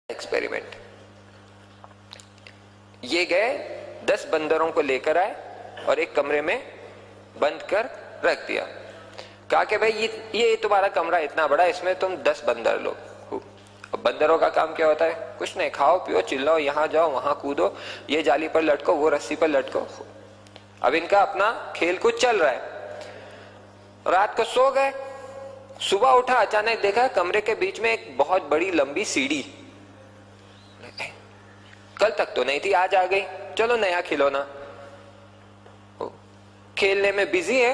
Experiment. ये गए 10 बंदरों को लेकर आए और एक कमरे में बंद कर रख दिया। कहा कि भाई ये तुम्हारा कमरा इतना बड़ा, इसमें तुम 10 बंदर लो। अब बंदरों का काम क्या होता है? कुछ नहीं, खाओ पियो चिल्लाओ, यहाँ जाओ वहां कूदो, ये जाली पर लटको वो रस्सी पर लटको। अब इनका अपना खेल कुछ चल रहा है। रात को सो गए, सुबह उठा, अचानक देखा कमरे के बीच में एक बहुत बड़ी लंबी सीढ़ी। कल तक तो नहीं थी, आज आ गई, चलो नया खिलौना। खेलने में बिजी है।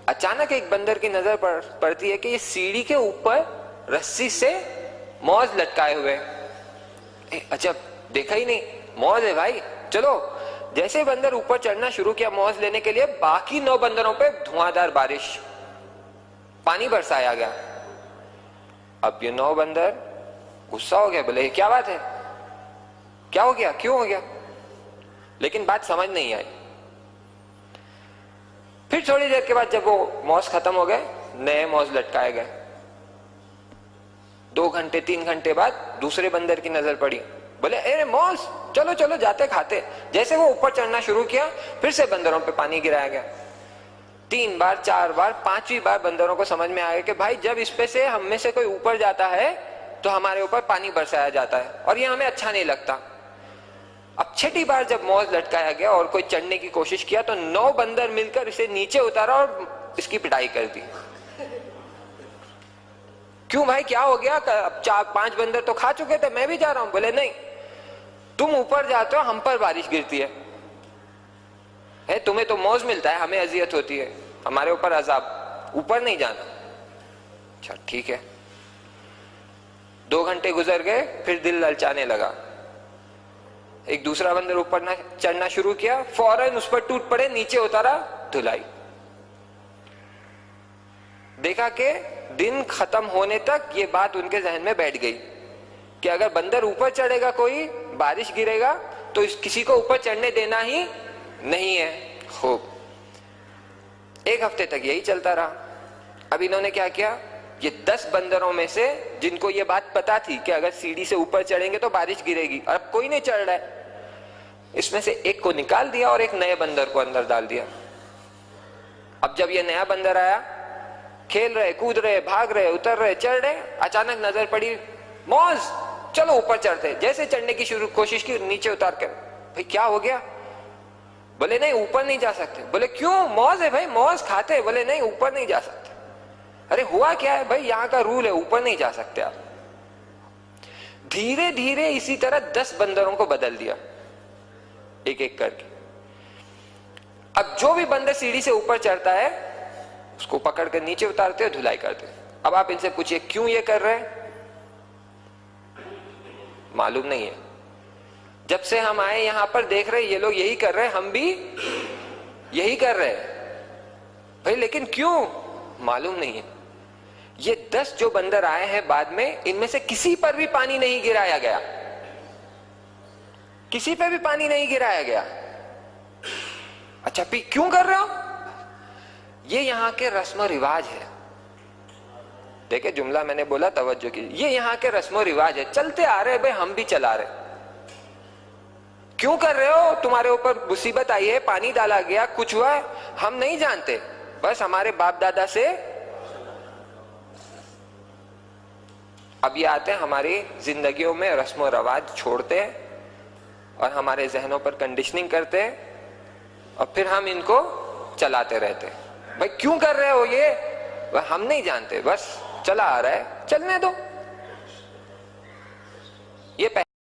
अचानक एक बंदर की नजर पड़ती है कि ये सीढ़ी के ऊपर रस्सी से मौज लटकाए हुए। अजब, देखा ही नहीं, मौज है भाई, चलो। जैसे बंदर ऊपर चढ़ना शुरू किया मौज लेने के लिए, बाकी 9 बंदरों पे धुआंधार बारिश, पानी बरसाया गया। अब ये 9 बंदर गुस्सा हो गया, बोले क्या बात है, क्या हो गया, क्यों हो गया? लेकिन बात समझ नहीं आई। फिर थोड़ी देर के बाद जब वो मौज खत्म हो गए, नए मौज लटकाए गए। 2 घंटे 3 घंटे बाद दूसरे बंदर की नजर पड़ी, बोले अरे मौज, चलो चलो जाते खाते। जैसे वो ऊपर चढ़ना शुरू किया, फिर से बंदरों पे पानी गिराया गया। 3 बार 4 बार 5वीं बार बंदरों को समझ में आ गया कि भाई जब इस पे से हम में से कोई ऊपर जाता है तो हमारे ऊपर पानी बरसाया जाता है और ये हमें अच्छा नहीं लगता। अब 6ठी बार जब मौज लटकाया गया और कोई चढ़ने की कोशिश किया तो 9 बंदर मिलकर इसे नीचे उतारा और इसकी पिटाई कर दी। क्यों भाई, क्या हो गया? अब 4-5 बंदर तो खा चुके थे, मैं भी जा रहा हूं। बोले नहीं, तुम ऊपर जाते हो, हम पर बारिश गिरती है, तुम्हें तो मौज मिलता है, हमें अजियत होती है, हमारे ऊपर अजाब, ऊपर नहीं जाना। अच्छा ठीक है। 2 घंटे गुजर गए, फिर दिल ललचाने लगा। एक दूसरा बंदर ऊपर चढ़ना शुरू किया, फौरन उस पर टूट पड़े, नीचे उतारा, धुलाई। देखा कि दिन खत्म होने तक ये बात उनके जहन में बैठ गई कि अगर बंदर ऊपर चढ़ेगा कोई, बारिश गिरेगा, तो किसी को ऊपर चढ़ने देना ही नहीं है। खूब 1 हफ्ते तक यही चलता रहा। अब इन्होंने क्या किया, ये 10 बंदरों में से जिनको ये बात पता थी कि अगर सीढ़ी से ऊपर चढ़ेंगे तो बारिश गिरेगी, और अब कोई नहीं चढ़ रहा है, इसमें से एक को निकाल दिया और एक नए बंदर को अंदर डाल दिया। अब जब ये नया बंदर आया, खेल रहे, कूद रहे, भाग रहे, उतर रहे, चढ़ रहे, अचानक नजर पड़ी मौज, चलो ऊपर चढ़ते। जैसे चढ़ने की कोशिश की, नीचे उतार कर, भाई क्या हो गया? बोले नहीं, ऊपर नहीं जा सकते। बोले क्यों? मौज है भाई, मौज खाते। बोले नहीं, ऊपर नहीं जा सकते। अरे हुआ क्या है भाई, यहाँ का रूल है, ऊपर नहीं जा सकते आप। धीरे धीरे इसी तरह 10 बंदरों को बदल दिया, एक एक करके। अब जो भी बंदर सीढ़ी से ऊपर चढ़ता है उसको पकड़ कर नीचे उतारते हैं, धुलाई करते हैं। अब आप इनसे पूछिए क्यों ये कर रहे हैं? मालूम नहीं है। जब से हम आए यहां पर देख रहे ये लोग यही कर रहे हैं, हम भी यही कर रहे हैं भाई, लेकिन क्यों मालूम नहीं है। ये 10 जो बंदर आए हैं बाद में, इनमें से किसी पर भी पानी नहीं गिराया गया, किसी पे भी पानी नहीं गिराया गया। अच्छा क्यों कर रहे हो? ये यहाँ के रस्म रिवाज है। देखे जुमला मैंने बोला, तवज्जो की, ये यहाँ के रस्म रिवाज है, चलते आ रहे भाई, हम भी चला रहे। क्यों कर रहे हो? तुम्हारे ऊपर मुसीबत आई है, पानी डाला गया, कुछ हुआ है, हम नहीं जानते, बस हमारे बाप दादा से। अब ये आते हैं हमारी जिंदगियों में रस्म रिवाज छोड़ते हैं और हमारे जहनों पर कंडीशनिंग करते हैं और फिर हम इनको चलाते रहते हैं। भाई क्यों कर रहे हो ये? हम नहीं जानते, बस चला आ रहा है, चलने दो। ये